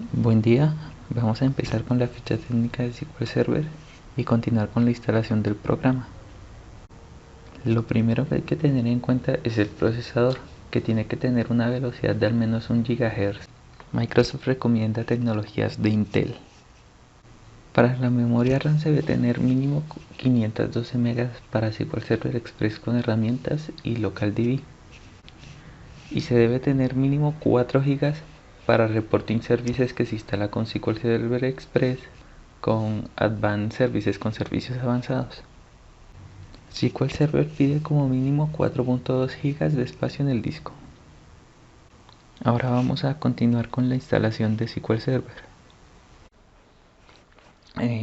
Buen día, vamos a empezar con la ficha técnica de SQL Server y continuar con la instalación del programa. Lo primero que hay que tener en cuenta es el procesador, que tiene que tener una velocidad de al menos 1 GHz. Microsoft recomienda tecnologías de Intel. Para la memoria RAM se debe tener mínimo 512 MB para SQL Server Express con herramientas y LocalDB. Y se debe tener mínimo 4 GB para Reporting Services que se instala con SQL Server Express con Advanced Services con servicios avanzados. SQL Server pide como mínimo 4.2 GB de espacio en el disco. Ahora vamos a continuar con la instalación de SQL Server.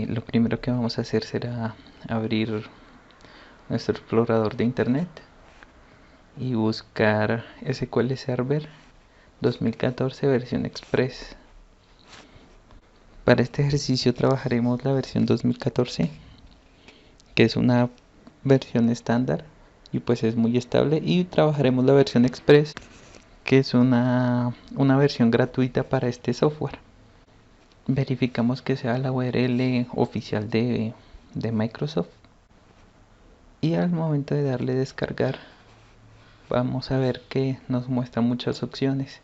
Lo primero que vamos a hacer será abrir nuestro explorador de internet y buscar SQL Server 2014 versión Express. Para este ejercicio trabajaremos la versión 2014, que es una versión estándar y pues es muy estable, y trabajaremos la versión Express, que es una versión gratuita para este software. Verificamos que sea la URL oficial de Microsoft y al momento de darle descargar vamos a ver que nos muestra muchas opciones.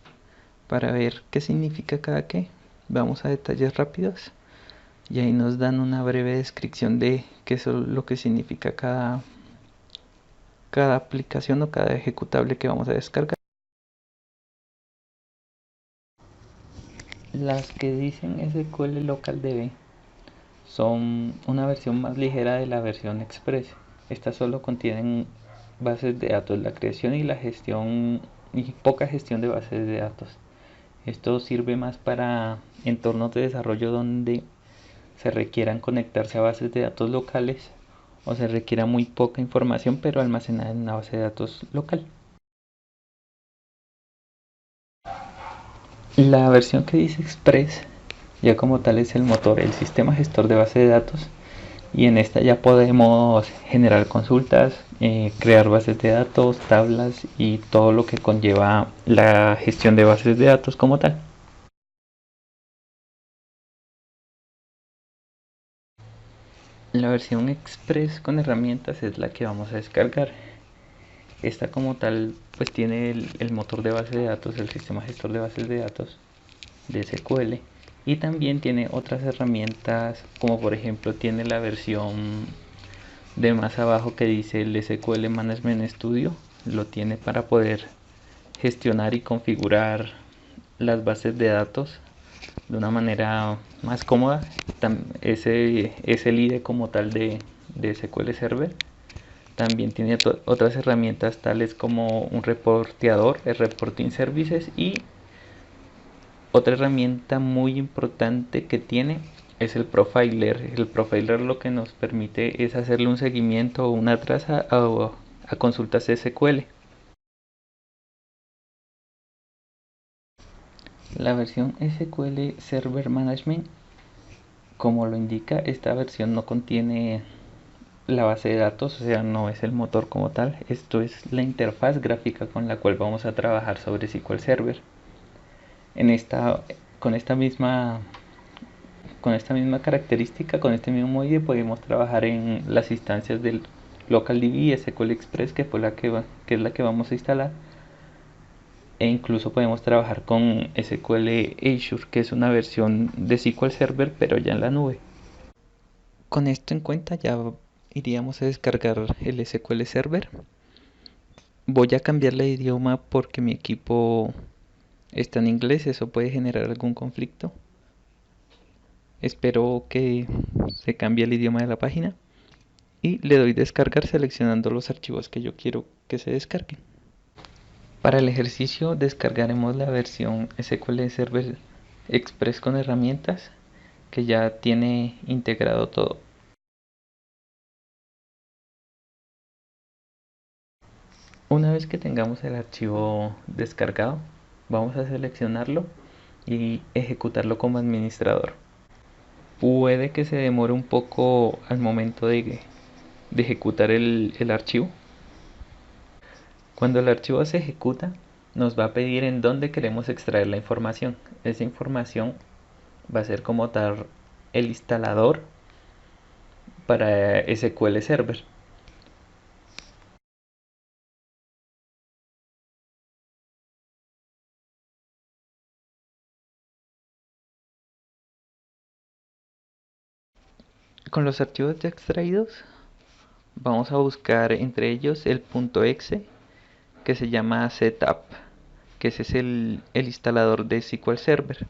Para ver qué significa cada qué, vamos a detalles rápidos y ahí nos dan una breve descripción de qué es lo que significa cada aplicación o cada ejecutable que vamos a descargar. Las que dicen SQL Local DB son una versión más ligera de la versión Express. Estas solo contienen bases de datos, la creación y la gestión y poca gestión de bases de datos. Esto sirve más para entornos de desarrollo donde se requieran conectarse a bases de datos locales o se requiera muy poca información pero almacenada en una base de datos local. La versión que dice Express ya como tal es el motor, el sistema gestor de base de datos, y en esta ya podemos generar consultas, crear bases de datos, tablas y todo lo que conlleva la gestión de bases de datos como tal. La versión Express con herramientas es la que vamos a descargar. Esta como tal pues tiene el motor de base de datos, el sistema gestor de bases de datos de SQL, y también tiene otras herramientas como por ejemplo tiene la versión de más abajo que dice el SQL Management Studio. Lo tiene para poder gestionar y configurar las bases de datos de una manera más cómoda. Ese es el IDE como tal de SQL Server. También tiene otras herramientas tales como un reporteador, el Reporting Services, y otra herramienta muy importante que tiene es el Profiler. El Profiler lo que nos permite es hacerle un seguimiento o una traza a consultas SQL. La versión SQL Server Management, como lo indica, esta versión no contiene la base de datos, o sea, no es el motor como tal. Esto es la interfaz gráfica con la cual vamos a trabajar sobre SQL Server. En esta, con esta misma con esta misma característica, con este mismo IDE, podemos trabajar en las instancias del LocalDB y SQL Express, que es la que vamos a instalar, e incluso podemos trabajar con SQL Azure, que es una versión de SQL Server pero ya en la nube. Con esto en cuenta ya iríamos a descargar el SQL Server. Voy a cambiarle de idioma porque mi equipo está en inglés, eso puede generar algún conflicto. Espero que se cambie el idioma de la página y le doy descargar seleccionando los archivos que yo quiero que se descarguen. Para el ejercicio descargaremos la versión SQL Server Express con herramientas, que ya tiene integrado todo. Una vez que tengamos el archivo descargado, vamos a seleccionarlo y ejecutarlo como administrador. Puede que se demore un poco al momento de ejecutar el archivo. Cuando el archivo se ejecuta, nos va a pedir en dónde queremos extraer la información. Esa información va a ser como tal el instalador para SQL Server. Con los archivos ya extraídos, vamos a buscar entre ellos el .exe que se llama setup, que ese es el instalador de SQL Server.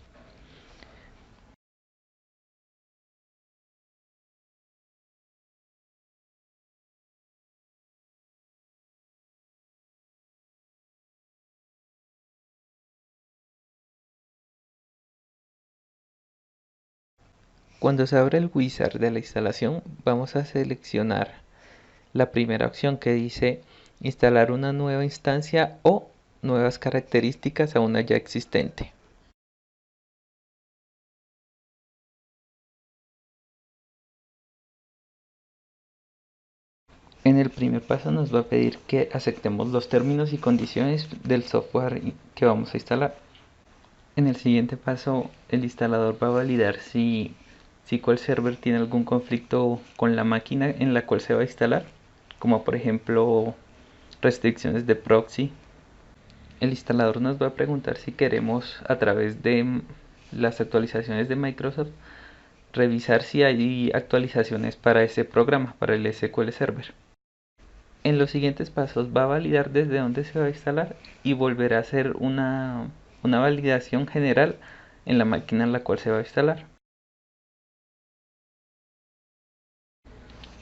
Cuando se abre el wizard de la instalación, vamos a seleccionar la primera opción que dice instalar una nueva instancia o nuevas características a una ya existente. En el primer paso nos va a pedir que aceptemos los términos y condiciones del software que vamos a instalar. En el siguiente paso, el instalador va a validar si SQL Server tiene algún conflicto con la máquina en la cual se va a instalar, como por ejemplo restricciones de proxy. El instalador nos va a preguntar si queremos, a través de las actualizaciones de Microsoft, revisar si hay actualizaciones para ese programa, para el SQL Server. En los siguientes pasos va a validar desde dónde se va a instalar y volverá a hacer una validación general en la máquina en la cual se va a instalar.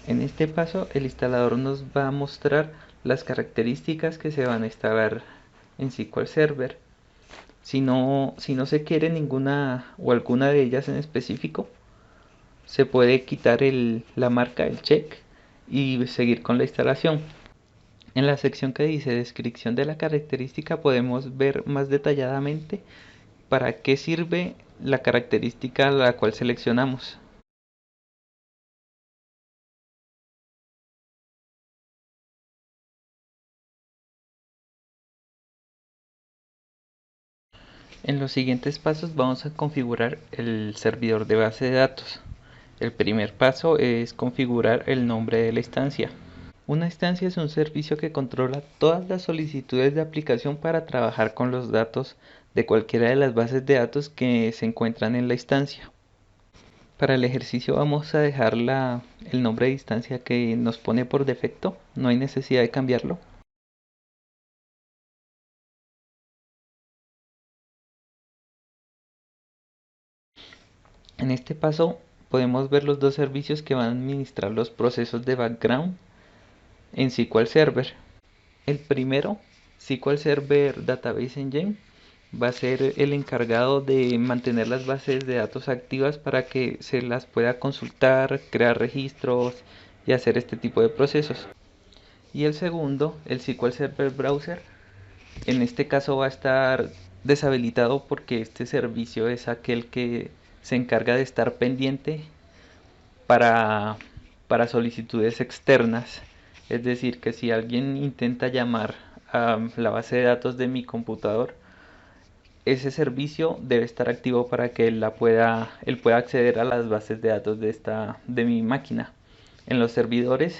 En este paso el instalador nos va a mostrar las características que se van a instalar en SQL Server. Si no se quiere ninguna o alguna de ellas en específico, se puede quitar la marca, el check, y seguir con la instalación. En la sección que dice descripción de la característica podemos ver más detalladamente para qué sirve la característica a la cual seleccionamos. En los siguientes pasos vamos a configurar el servidor de base de datos. El primer paso es configurar el nombre de la instancia. Una instancia es un servicio que controla todas las solicitudes de aplicación para trabajar con los datos de cualquiera de las bases de datos que se encuentran en la instancia. Para el ejercicio vamos a dejar el nombre de instancia que nos pone por defecto, no hay necesidad de cambiarlo. En este paso podemos ver los dos servicios que van a administrar los procesos de background en SQL Server. El primero, SQL Server Database Engine, va a ser el encargado de mantener las bases de datos activas para que se las pueda consultar, crear registros y hacer este tipo de procesos. Y el segundo, el SQL Server Browser, en este caso va a estar deshabilitado porque este servicio es aquel que se encarga de estar pendiente para, para solicitudes externas. Es decir, que si alguien intenta llamar a la base de datos de mi computador, ese servicio debe estar activo para que él pueda acceder a las bases de datos de mi máquina. En los servidores,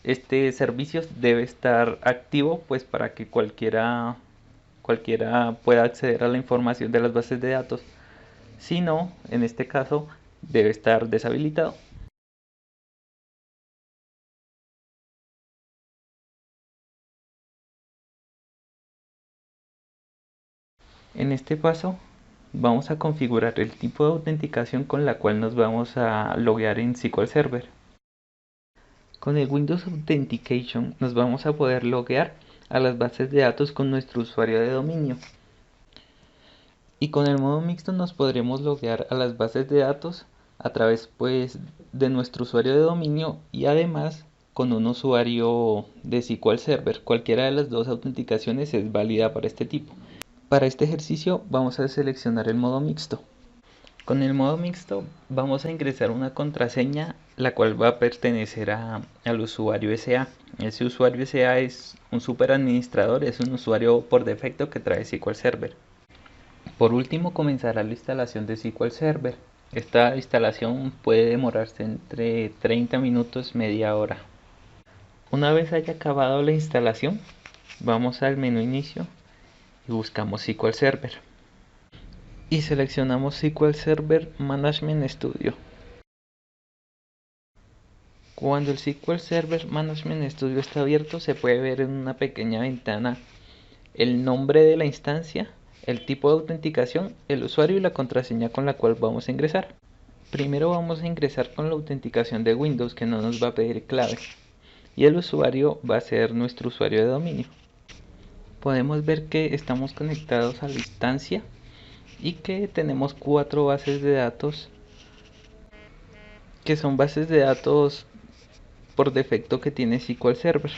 este servicio debe estar activo pues para que cualquiera pueda acceder a la información de las bases de datos. Si no, en este caso, debe estar deshabilitado. En este paso vamos a configurar el tipo de autenticación con la cual nos vamos a loguear en SQL Server. Con el Windows Authentication nos vamos a poder loguear a las bases de datos con nuestro usuario de dominio. Y con el modo mixto nos podremos loguear a las bases de datos a través pues de nuestro usuario de dominio y además con un usuario de SQL Server. Cualquiera de las dos autenticaciones es válida para este tipo. Para este ejercicio vamos a seleccionar el modo mixto. Con el modo mixto vamos a ingresar una contraseña la cual va a pertenecer al usuario SA. Ese usuario SA es un superadministrador, es un usuario por defecto que trae SQL Server. Por último comenzará la instalación de SQL Server. Esta instalación puede demorarse entre 30 minutos, media hora. Una vez haya acabado la instalación, vamos al menú inicio y buscamos SQL Server. Y seleccionamos SQL Server Management Studio. Cuando el SQL Server Management Studio está abierto, se puede ver en una pequeña ventana el nombre de la instancia, el tipo de autenticación, el usuario y la contraseña con la cual vamos a ingresar. Primero vamos a ingresar con la autenticación de Windows, que no nos va a pedir clave, y el usuario va a ser nuestro usuario de dominio. Podemos ver que estamos conectados a la instancia y que tenemos 4 bases de datos, que son bases de datos por defecto que tiene SQL Server.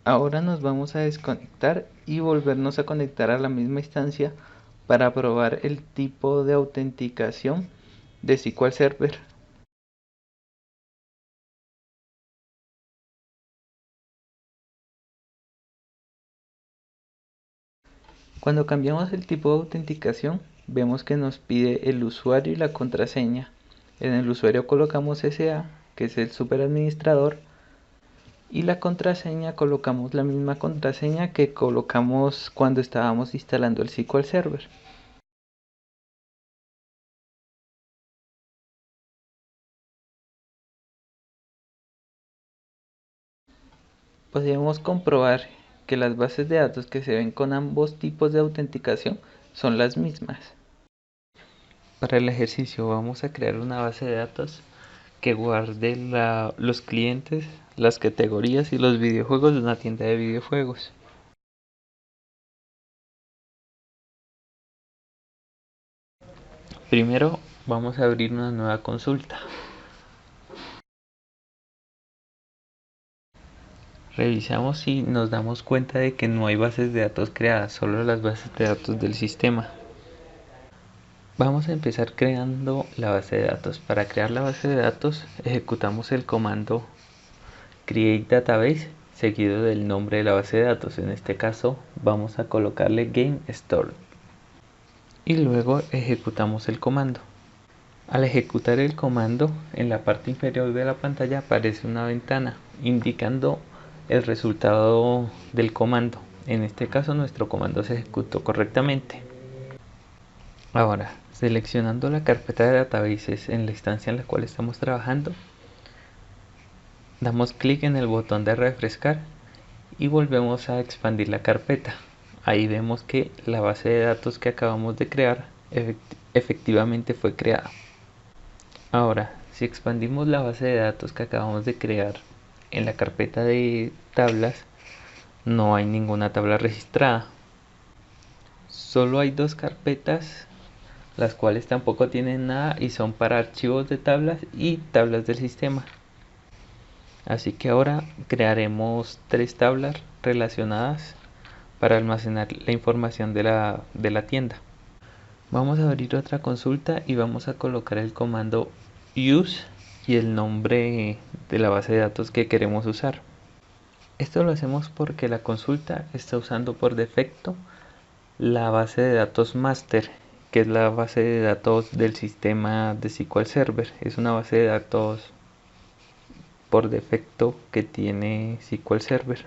Ahora nos vamos a desconectar y volvernos a conectar a la misma instancia para probar el tipo de autenticación de SQL Server. Cuando cambiamos el tipo de autenticación, vemos que nos pide el usuario y la contraseña. En el usuario colocamos SA, que es el superadministrador, y la contraseña colocamos la misma contraseña que colocamos cuando estábamos instalando el SQL Server. Podemos comprobar que las bases de datos que se ven con ambos tipos de autenticación son las mismas. Para el ejercicio vamos a crear una base de datos que guarde los clientes, las categorías y los videojuegos de una tienda de videojuegos. Primero vamos a abrir una nueva consulta. Revisamos y nos damos cuenta de que no hay bases de datos creadas, solo las bases de datos del sistema. Vamos a empezar creando la base de datos. Para crear la base de datos ejecutamos el comando create database seguido del nombre de la base de datos. En este caso vamos a colocarle game store y luego ejecutamos el comando. Al ejecutar el comando, en la parte inferior de la pantalla aparece una ventana indicando el resultado del comando. En este caso nuestro comando se ejecutó correctamente. Ahora, seleccionando la carpeta de databases en la instancia en la cual estamos trabajando, damos clic en el botón de refrescar y volvemos a expandir la carpeta. Ahí vemos que la base de datos que acabamos de crear efectivamente fue creada. Ahora, si expandimos la base de datos que acabamos de crear en la carpeta de tablas, no hay ninguna tabla registrada. Solo hay 2 carpetas, las cuales tampoco tienen nada y son para archivos de tablas y tablas del sistema. Así que ahora crearemos 3 tablas relacionadas para almacenar la información de la tienda. Vamos a abrir otra consulta y vamos a colocar el comando use y el nombre de la base de datos que queremos usar. Esto lo hacemos porque la consulta está usando por defecto la base de datos master, que es la base de datos del sistema de SQL Server. Es una base de datos por defecto que tiene SQL Server.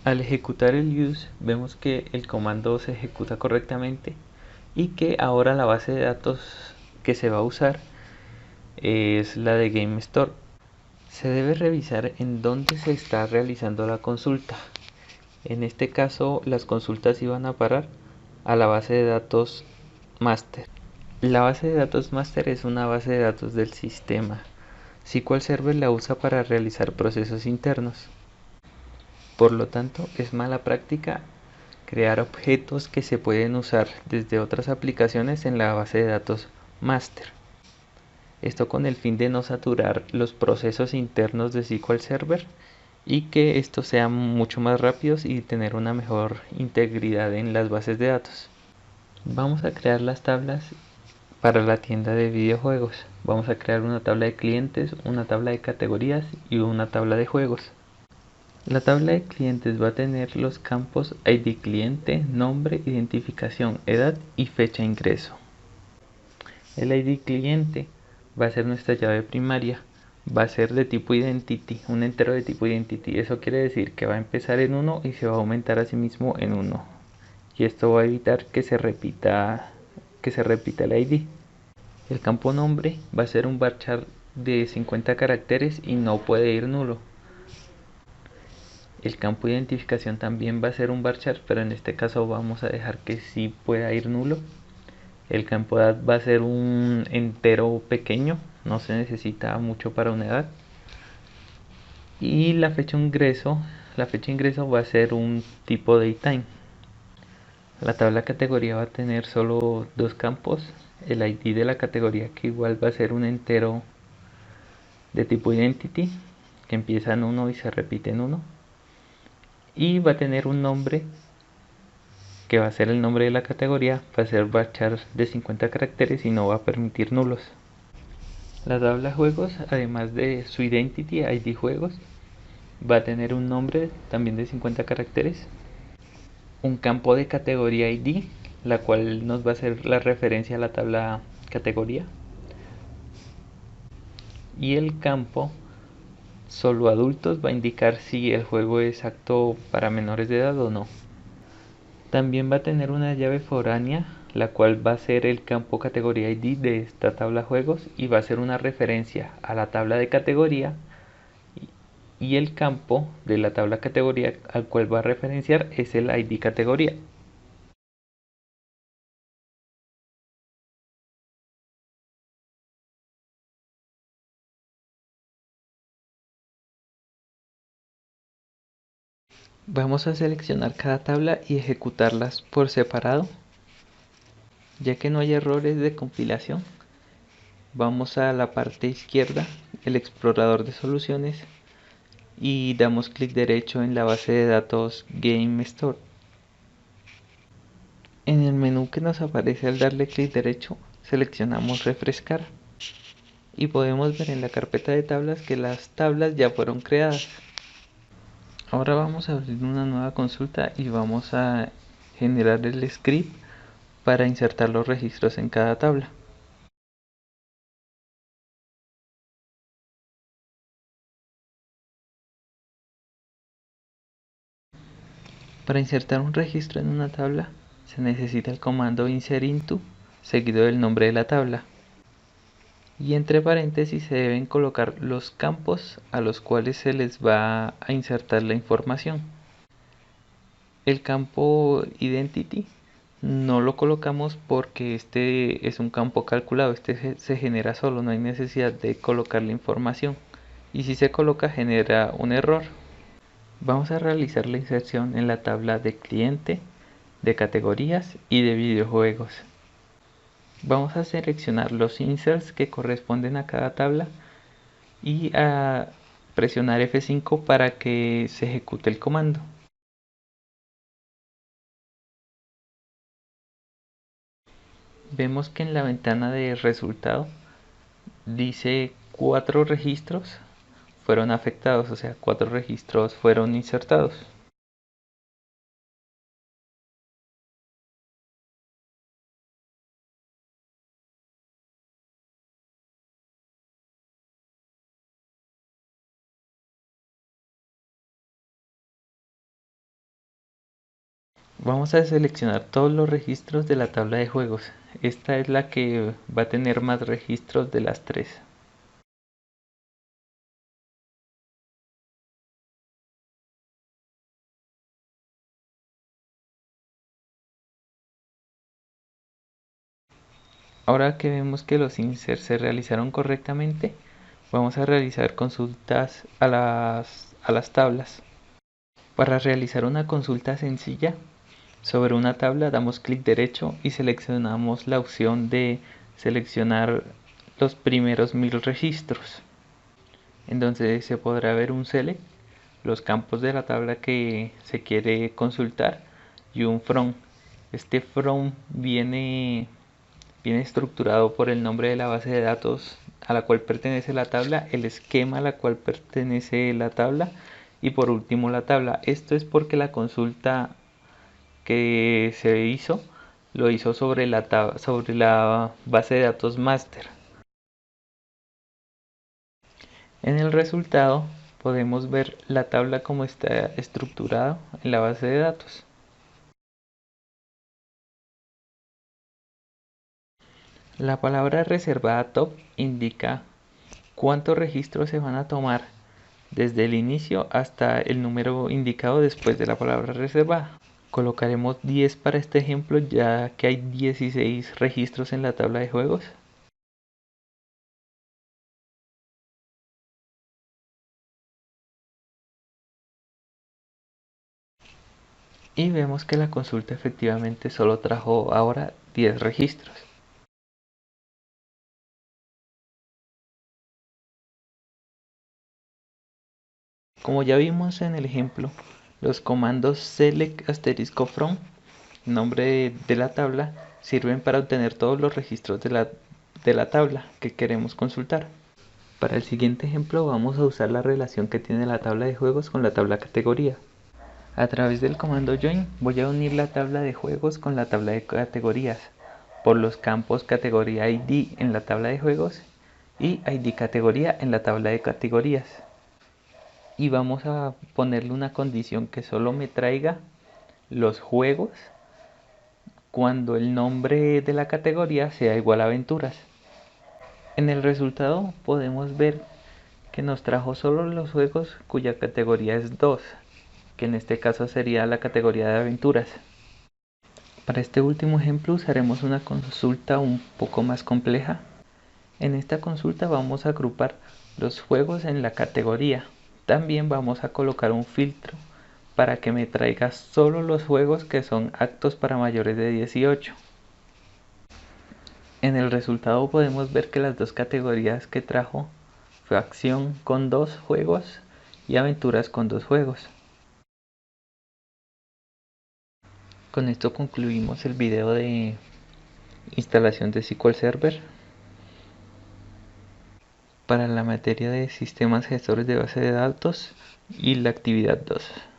Al ejecutar el use vemos que el comando se ejecuta correctamente y que ahora la base de datos que se va a usar es la de Game Store. Se debe revisar en dónde se está realizando la consulta. En este caso las consultas iban a parar a la base de datos master. La base de datos master es una base de datos del sistema. SQL Server la usa para realizar procesos internos. Por lo tanto, es mala práctica crear objetos que se pueden usar desde otras aplicaciones en la base de datos master. Esto con el fin de no saturar los procesos internos de SQL Server y que estos sean mucho más rápidos y tener una mejor integridad en las bases de datos. Vamos a crear las tablas para la tienda de videojuegos. Vamos a crear una tabla de clientes, una tabla de categorías y una tabla de juegos. La tabla de clientes va a tener los campos ID cliente, nombre, identificación, edad y fecha de ingreso. El ID cliente va a ser nuestra llave primaria, va a ser de tipo identity, un entero de tipo identity. Eso quiere decir que va a empezar en 1 y se va a aumentar a sí mismo en 1. Y esto va a evitar que se repita el ID. El campo nombre va a ser un varchar de 50 caracteres y no puede ir nulo. El campo de identificación también va a ser un varchar, pero en este caso vamos a dejar que sí pueda ir nulo. El campo edad va a ser un entero pequeño, no se necesita mucho para una edad. Y la fecha de ingreso va a ser un tipo datetime. La tabla categoría va a tener solo dos campos, el ID de la categoría, que igual va a ser un entero de tipo identity, que empieza en 1 y se repite en 1, y va a tener un nombre que va a ser el nombre de la categoría, va a ser varchar de 50 caracteres y no va a permitir nulos. La tabla juegos, además de su identity ID juegos, va a tener un nombre también de 50 caracteres, un campo de categoría ID, la cual nos va a hacer la referencia a la tabla categoría, y el campo solo adultos va a indicar si el juego es apto para menores de edad o no. También va a tener una llave foránea, la cual va a ser el campo categoría ID de esta tabla juegos y va a ser una referencia a la tabla de categoría, y el campo de la tabla categoría al cual va a referenciar es el ID categoría. Vamos a seleccionar cada tabla y ejecutarlas por separado. Ya que no hay errores de compilación, vamos a la parte izquierda, el explorador de soluciones, y damos clic derecho en la base de datos Game Store. En el menú que nos aparece al darle clic derecho, seleccionamos refrescar y podemos ver en la carpeta de tablas que las tablas ya fueron creadas. Ahora vamos a abrir una nueva consulta y vamos a generar el script para insertar los registros en cada tabla. Para insertar un registro en una tabla se necesita el comando insert_into seguido del nombre de la tabla, y entre paréntesis se deben colocar los campos a los cuales se les va a insertar la información. El campo identity no lo colocamos porque este es un campo calculado, este se genera solo, no hay necesidad de colocar la información, y si se coloca genera un error. Vamos a realizar la inserción en la tabla de cliente, de categorías y de videojuegos. Vamos a seleccionar los inserts que corresponden a cada tabla y a presionar F5 para que se ejecute el comando. Vemos que en la ventana de resultado dice 4 registros fueron afectados, o sea, 4 registros fueron insertados. Vamos a seleccionar todos los registros de la tabla de juegos. Esta es la que va a tener más registros de las 3. Ahora que vemos que los inserts se realizaron correctamente, vamos a realizar consultas a las tablas. Para realizar una consulta sencilla sobre una tabla, damos clic derecho y seleccionamos la opción de seleccionar los primeros 1000 registros. Entonces se podrá ver un select, los campos de la tabla que se quiere consultar, y un from. Este from viene estructurado por el nombre de la base de datos a la cual pertenece la tabla, el esquema a la cual pertenece la tabla y por último la tabla. Esto es porque la consulta que se hizo lo hizo sobre la base de datos master. En el resultado podemos ver la tabla como está estructurada en la base de datos. La palabra reservada top indica cuántos registros se van a tomar desde el inicio hasta el número indicado después de la palabra reservada. Colocaremos 10 para este ejemplo, ya que hay 16 registros en la tabla de juegos. Y vemos que la consulta efectivamente solo trajo ahora 10 registros. Como ya vimos en el ejemplo, los comandos select asterisco from, nombre de la tabla, sirven para obtener todos los registros de la tabla que queremos consultar. Para el siguiente ejemplo vamos a usar la relación que tiene la tabla de juegos con la tabla categoría. A través del comando join voy a unir la tabla de juegos con la tabla de categorías por los campos categoría ID en la tabla de juegos y ID categoría en la tabla de categorías. Y vamos a ponerle una condición que solo me traiga los juegos cuando el nombre de la categoría sea igual a aventuras. En el resultado podemos ver que nos trajo solo los juegos cuya categoría es 2, que en este caso sería la categoría de aventuras. Para este último ejemplo usaremos una consulta un poco más compleja. En esta consulta vamos a agrupar los juegos en la categoría. También vamos a colocar un filtro para que me traiga solo los juegos que son aptos para mayores de 18. En el resultado podemos ver que las dos categorías que trajo fue acción con 2 juegos y aventuras con 2 juegos. Con esto concluimos el video de instalación de SQL Server para la materia de sistemas gestores de base de datos y la actividad 2.